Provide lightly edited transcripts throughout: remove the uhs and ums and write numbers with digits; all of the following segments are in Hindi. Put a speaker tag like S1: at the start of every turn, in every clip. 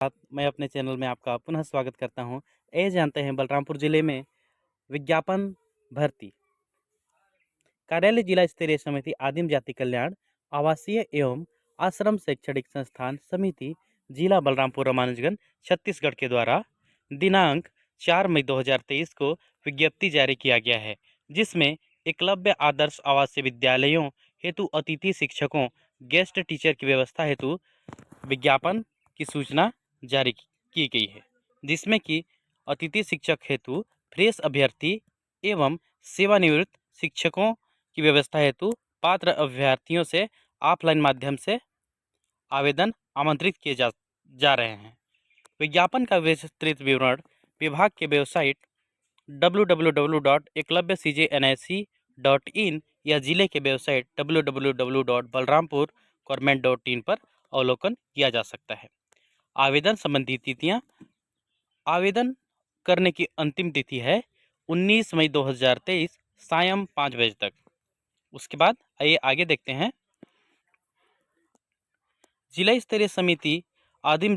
S1: मैं अपने चैनल में आपका पुनः स्वागत करता हूं। ये जानते हैं बलरामपुर जिले में विज्ञापन भर्ती कार्यालय जिला स्तरीय समिति आदिम जाति कल्याण आवासीय एवं आश्रम शैक्षणिक संस्थान समिति जिला बलरामपुर रामानुजगंज छत्तीसगढ़ के द्वारा दिनांक 4 मई 2023 को विज्ञप्ति जारी किया गया है, जिसमें एकलव्य आदर्श आवासीय विद्यालयों हेतु अतिथि शिक्षकों गेस्ट टीचर की व्यवस्था हेतु विज्ञापन की सूचना जारी की गई है, जिसमें कि अतिथि शिक्षक हेतु फ्रेश अभ्यर्थी एवं सेवानिवृत्त शिक्षकों की व्यवस्था हेतु पात्र अभ्यर्थियों से ऑफलाइन माध्यम से आवेदन आमंत्रित किए जा रहे हैं। विज्ञापन का विस्तृत विवरण विभाग के वेबसाइट www.eklavyaCJNIC.in या जिले के वेबसाइट www.balrampurgovernment.in पर अवलोकन किया जा सकता है। आवेदन संबंधी तिथियां। आवेदन करने की अंतिम तिथि है 19 मई 2023 सायं 5 बजे तक। उसके बाद आइए आगे देखते हैं। जिला स्तरीय समिति आदिम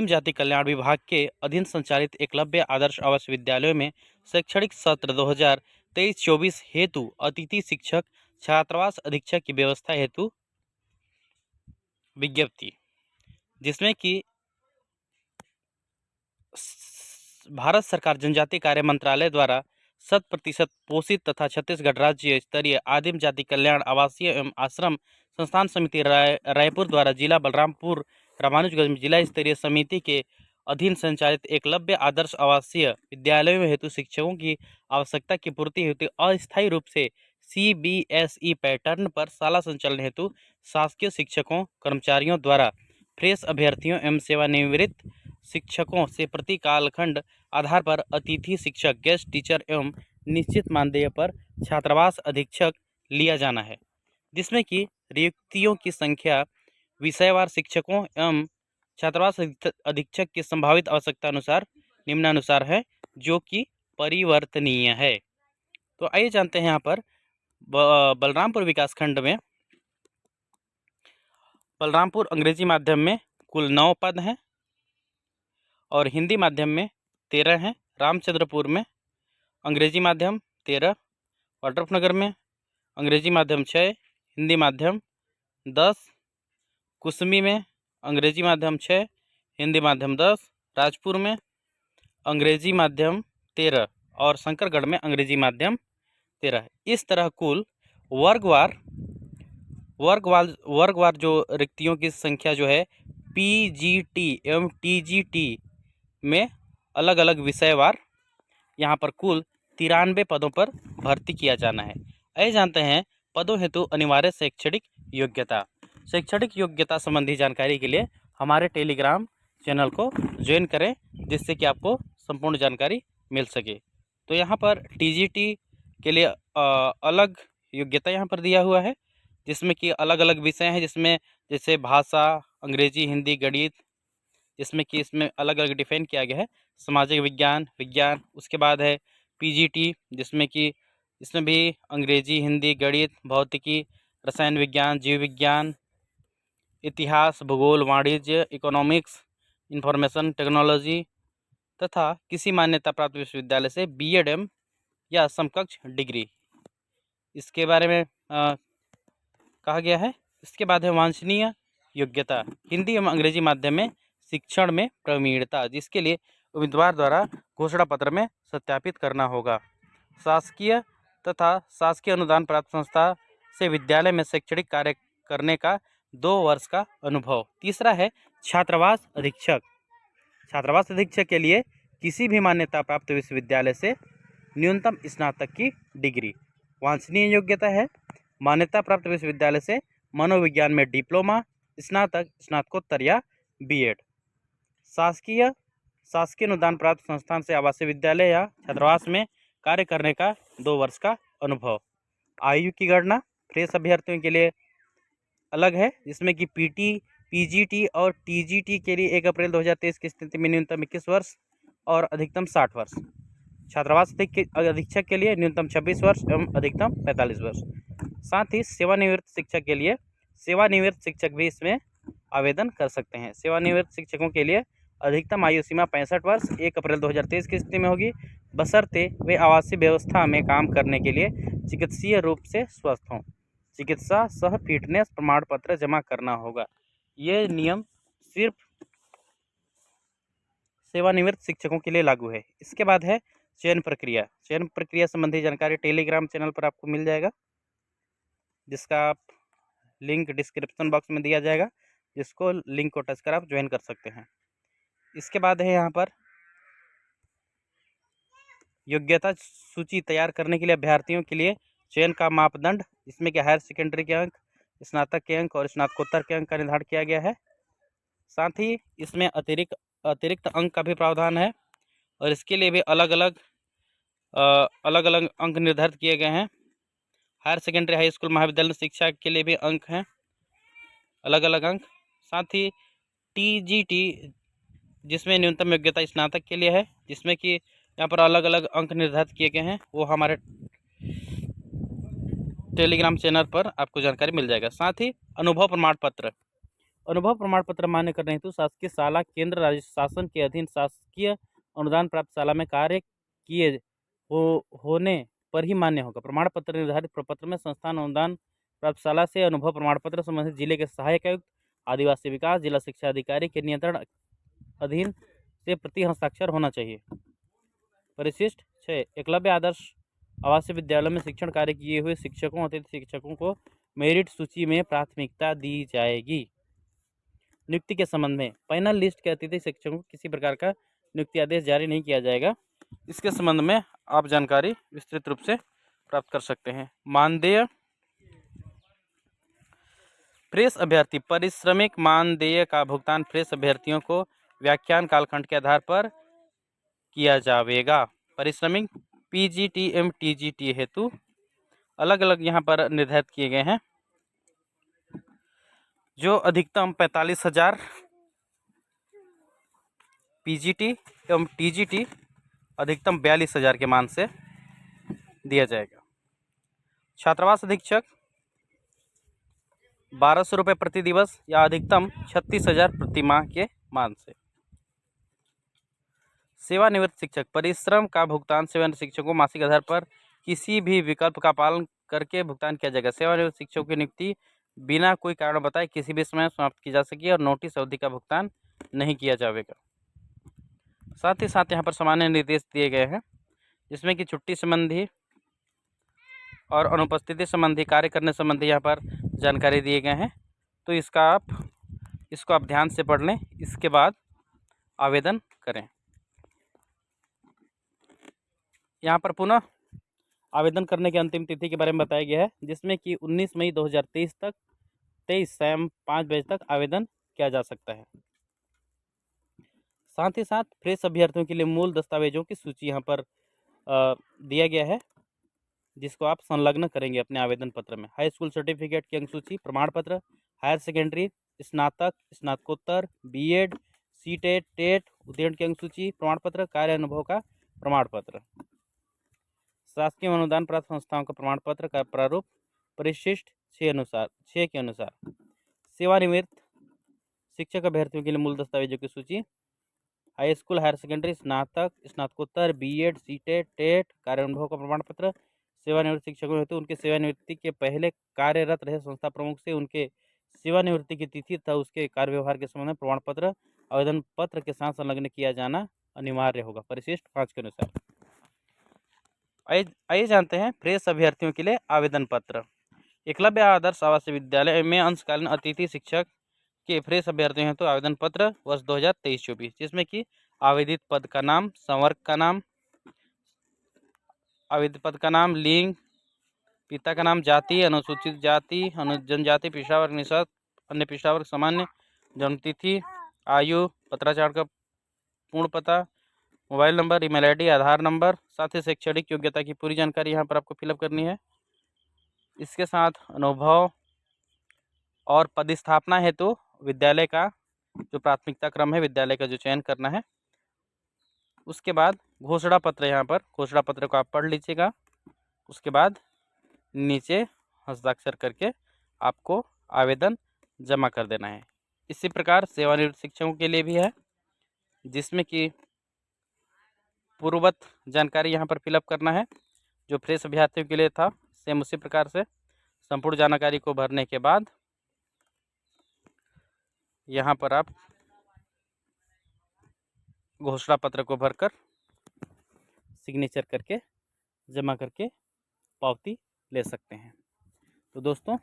S1: जाति कल्याण विभाग के अधीन संचालित एकलव्य आदर्श आवासीय विद्यालयों में शैक्षणिक सत्र 2023-24 हेतु अतिथि शिक्षक छात्रावास अधीक्षक की व्यवस्था हेतु विज्ञप्ति, जिसमें कि भारत सरकार जनजातीय कार्य मंत्रालय द्वारा 100% पोषित तथा छत्तीसगढ़ राज्य स्तरीय आदिम जाति कल्याण आवासीय एवं आश्रम संस्थान समिति रायपुर द्वारा जिला बलरामपुर रामानुजगंज जिला स्तरीय समिति के अधीन संचालित एकलव्य आदर्श आवासीय विद्यालयों हेतु शिक्षकों की आवश्यकता की पूर्ति हेतु अस्थायी रूप से CBSE पैटर्न पर शाला संचालन हेतु शासकीय शिक्षकों कर्मचारियों द्वारा फ्रेश अभ्यर्थियों एवं सेवानिवृत्त शिक्षकों से प्रति कालखंड आधार पर अतिथि शिक्षक गेस्ट टीचर एवं निश्चित मानदेय पर छात्रावास अधीक्षक लिया जाना है, जिसमें कि रिक्तियों की संख्या विषयवार शिक्षकों एवं छात्रावास अधीक्षक की संभावित आवश्यकता अनुसार निम्नानुसार है, जो कि परिवर्तनीय है। तो आइए जानते हैं यहाँ पर बलरामपुर विकासखंड में बलरामपुर अंग्रेजी माध्यम में कुल 9 पद हैं और हिंदी माध्यम में 13 हैं। रामचंद्रपुर में अंग्रेजी माध्यम 13, वाड्रफनगर में अंग्रेजी माध्यम 6, हिंदी माध्यम 10, कुसमी में अंग्रेजी माध्यम 6, हिंदी माध्यम 10, राजपुर में अंग्रेजी माध्यम 13 और शंकरगढ़ में अंग्रेजी माध्यम 13। इस तरह कुल वर्गवार जो रिक्तियों की संख्या जो है PGT एवं TGT में अलग अलग विषयवार यहाँ पर कुल 93 पदों पर भर्ती किया जाना है। आइए जानते हैं पदों हेतु अनिवार्य शैक्षणिक योग्यता। शैक्षणिक योग्यता संबंधी जानकारी के लिए हमारे टेलीग्राम चैनल को ज्वाइन करें, जिससे कि आपको संपूर्ण जानकारी मिल सके। तो यहाँ पर TGT के लिए अलग योग्यता यहाँ पर दिया हुआ है, जिसमें कि अलग अलग विषय हैं, जिसमें जैसे भाषा, अंग्रेजी, हिंदी, गणित, जिसमें कि इसमें अलग अलग डिफाइन किया गया है। सामाजिक विज्ञान, उसके बाद है PGT, जिसमें कि इसमें भी अंग्रेजी, हिंदी, गणित, भौतिकी, रसायन विज्ञान, जीव विज्ञान, इतिहास, भूगोल, वाणिज्य, इकोनॉमिक्स, इंफॉर्मेशन टेक्नोलॉजी तथा किसी मान्यता प्राप्त विश्वविद्यालय से BEd या समकक्ष डिग्री, इसके बारे में कहा गया है। इसके बाद है वांछनीय योग्यता, हिंदी एवं अंग्रेजी माध्यम में शिक्षण में प्रवीणता, जिसके लिए उम्मीदवार द्वारा घोषणा पत्र में सत्यापित करना होगा। शासकीय तथा शासकीय अनुदान प्राप्त संस्था से विद्यालय में शैक्षणिक कार्य करने का 2 वर्ष का अनुभव। तीसरा है छात्रावास अधीक्षक। छात्रावास अधीक्षक के लिए किसी भी मान्यता प्राप्त विश्वविद्यालय से न्यूनतम स्नातक की डिग्री। वांछनीय योग्यता है मान्यता प्राप्त विश्वविद्यालय से मनोविज्ञान में डिप्लोमा, स्नातक, स्नातकोत्तर या BEd। शासकीय अनुदान प्राप्त संस्थान से आवासीय विद्यालय या छात्रावास में कार्य करने का 2 वर्ष का अनुभव। आयु की गणना फ्रेश अभ्यर्थियों के लिए अलग है, जिसमें कि PGT और TGT के लिए 1 अप्रैल 2023 की स्थिति में न्यूनतम 21 वर्ष और अधिकतम 60 वर्ष। छात्रावास अधीक्षक के लिए न्यूनतम 26 वर्ष एवं अधिकतम 45 वर्ष। साथ ही सेवानिवृत्त शिक्षक के लिए सेवानिवृत्त शिक्षक भी इसमें आवेदन कर सकते हैं। सेवानिवृत्त शिक्षकों के लिए अधिकतम आयु सीमा 65 वर्ष 1 अप्रैल 2023 की स्थिति में होगी, बशर्ते वे आवासीय व्यवस्था में काम करने के लिए चिकित्सीय रूप से स्वस्थ हों। चिकित्सा सह फिटनेस प्रमाण पत्र जमा करना होगा। ये नियम सिर्फ सेवानिवृत्त शिक्षकों के लिए लागू है। इसके बाद है चयन प्रक्रिया। चयन प्रक्रिया संबंधी जानकारी टेलीग्राम चैनल पर आपको मिल जाएगा, जिसका आप लिंक डिस्क्रिप्शन बॉक्स में दिया जाएगा, जिसको लिंक को टच कर आप ज्वाइन कर सकते हैं। इसके बाद है यहाँ पर योग्यता सूची तैयार करने के लिए अभ्यर्थियों के लिए चयन का मापदंड, जिसमें कि हायर सेकेंडरी के अंक, स्नातक के अंक और स्नातकोत्तर के अंक का निर्धारण किया गया है। साथ ही इसमें अतिरिक्त अंक का भी प्रावधान है और इसके लिए भी अलग अलग अंक निर्धारित किए गए हैं। हायर सेकेंडरी, हाई स्कूल, महाविद्यालय शिक्षा के लिए भी अंक हैं, अलग अलग अंक। साथ ही TGT, जिसमें न्यूनतम योग्यता स्नातक के लिए है, जिसमें कि यहाँ पर अलग अलग अंक निर्धारित किए गए हैं, वो हमारे टेलीग्राम चैनल पर आपको जानकारी मिल जाएगा। साथ ही अनुभव प्रमाण पत्र मान्य करने हेतु शासकीय शाला केंद्र राज्य शासन के अधीन शासकीय अनुदान प्राप्त शाला में कार्य किए होने पर ही मान्य होगा। प्रमाण पत्र निर्धारित प्रपत्र में संस्थान अनुदान प्राप्त शाला से अनुभव प्रमाण पत्र संबंधित जिले के सहायक आयुक्त, आदिवासी विकास, जिला शिक्षा अधिकारी के नियंत्रण अधीन से प्रति हस्ताक्षर होना चाहिए। परिशिष्ट 6 एकलव्य आदर्श आवासीय विद्यालय में शिक्षण कार्य किए हुए शिक्षकों, अतिथि शिक्षकों को मेरिट सूची में प्राथमिकता दी जाएगी। नियुक्ति के संबंध में पैनल लिस्ट के अतिथि शिक्षकों को किसी प्रकार का नियुक्ति आदेश जारी नहीं किया जाएगा। इसके संबंध में आप जानकारी विस्तृत रूप से प्राप्त कर सकते हैं। मानदेय फ्रेश अभ्यर्थी, पारिश्रमिक मानदेय का भुगतान फ्रेश अभ्यर्थियों को व्याख्यान कालखंड के आधार पर किया जाएगा। पारिश्रमिक PGT एवं TGT हेतु अलग अलग यहाँ पर निर्धारित किए गए हैं, जो अधिकतम 45,000 PGT एवं TGT अधिकतम 42,000 के मान से दिया जाएगा। छात्रावास अधीक्षक 1,200 रुपये प्रति दिवस या अधिकतम 36,000 प्रति माह के मान से। सेवानिवृत्त शिक्षक, परिश्रम का भुगतान सेवानिवृत्त शिक्षकों को मासिक आधार पर किसी भी विकल्प का पालन करके भुगतान किया जाएगा। सेवानिवृत्त शिक्षकों की नियुक्ति बिना कोई कारण बताए किसी भी समय समाप्त की जा सकेगी और नोटिस अवधि का भुगतान नहीं किया जाएगा। साथ ही साथ यहाँ पर सामान्य निर्देश दिए गए हैं, जिसमें कि छुट्टी संबंधी और अनुपस्थिति संबंधी, कार्य करने संबंधी यहाँ पर जानकारी दिए गए हैं। तो इसको आप ध्यान से पढ़ लें, इसके बाद आवेदन करें। यहाँ पर पुनः आवेदन करने की अंतिम तिथि के बारे में बताया गया है, जिसमें कि 19 मई 2023 तक 23 शाम 5 बजे तक आवेदन किया जा सकता है। साथ ही साथ फ्रेश अभ्यर्थियों के लिए मूल दस्तावेजों की सूची यहाँ पर दिया गया है, जिसको आप संलग्न करेंगे अपने आवेदन पत्र में। हाई स्कूल सर्टिफिकेट की अंक सूची, प्रमाण पत्र, हायर सेकेंडरी, स्नातक, स्नातकोत्तर, BEd, CTET, टेट उत्तीर्ण की अंक सूची, प्रमाण पत्र, कार्य अनुभव का प्रमाण पत्र, शासकीय अनुदान प्राप्त संस्थाओं का प्रमाण पत्र का प्रारूप, परिशिष्ट 6 के अनुसार। सेवानिवृत्त शिक्षक अभ्यर्थियों के लिए मूल दस्तावेजों की सूची, हाई स्कूल, हायर सेकेंडरी, स्नातक, स्नातकोत्तर, BEd, CTET, टेट, कार्य अनुभव का प्रमाण पत्र। सेवानिवृत्त शिक्षकों हेतु उनके सेवानिवृत्ति के पहले कार्यरत रहे संस्था प्रमुख से उनके सेवानिवृत्ति की तिथि तथा उसके कार्य व्यवहार के संबंध में प्रमाण पत्र आवेदन पत्र के साथ संलग्न किया जाना अनिवार्य होगा। परिशिष्ट 5 के अनुसार। आइए जानते हैं फ्रेश अभ्यर्थियों के लिए आवेदन पत्र। एकलव्य आदर्श आवासीय विद्यालय में अंशकालीन अतिथि शिक्षक के फ्रेश अभ्यर्थियों हेतु आवेदन पत्र वर्ष 2023-24, जिसमें कि आवेदित पद का नाम, संवर्ग का नाम, आवेदित पद का नाम, लिंग, पिता का नाम, जाति, अनुसूचित जाति, जनजाति, पिछड़ा वर्ग, निःशक्त, अन्य पिछड़ा वर्ग, सामान्य, जन्मतिथि, आयु, पत्राचार का पूर्ण पता, मोबाइल नंबर, ईमेल ID, आधार नंबर, साथ ही शैक्षणिक योग्यता की पूरी जानकारी यहाँ पर आपको फिलअप करनी है। इसके साथ अनुभव और पदस्थापना हेतु विद्यालय का जो प्राथमिकता क्रम है, विद्यालय का जो चयन करना है। उसके बाद घोषणा पत्र, यहाँ पर घोषणा पत्र को आप पढ़ लीजिएगा। उसके बाद नीचे हस्ताक्षर करके आपको आवेदन जमा कर देना है। इसी प्रकार सेवानिवृत्त शिक्षकों के लिए भी है। जिसमें कि पूर्ववत जानकारी यहाँ पर फिलअप करना है जो फ्रेश अभ्यर्थियों के लिए था। सेम उसी प्रकार से संपूर्ण जानकारी को भरने के बाद यहाँ पर आप घोषणा पत्र को भरकर सिग्नेचर करके जमा करके पावती ले सकते हैं। तो दोस्तों,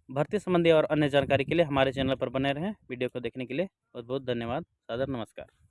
S1: भर्ती संबंधी और अन्य जानकारी के लिए हमारे चैनल पर बने रहें। वीडियो को देखने के लिए बहुत बहुत धन्यवाद। सादर नमस्कार।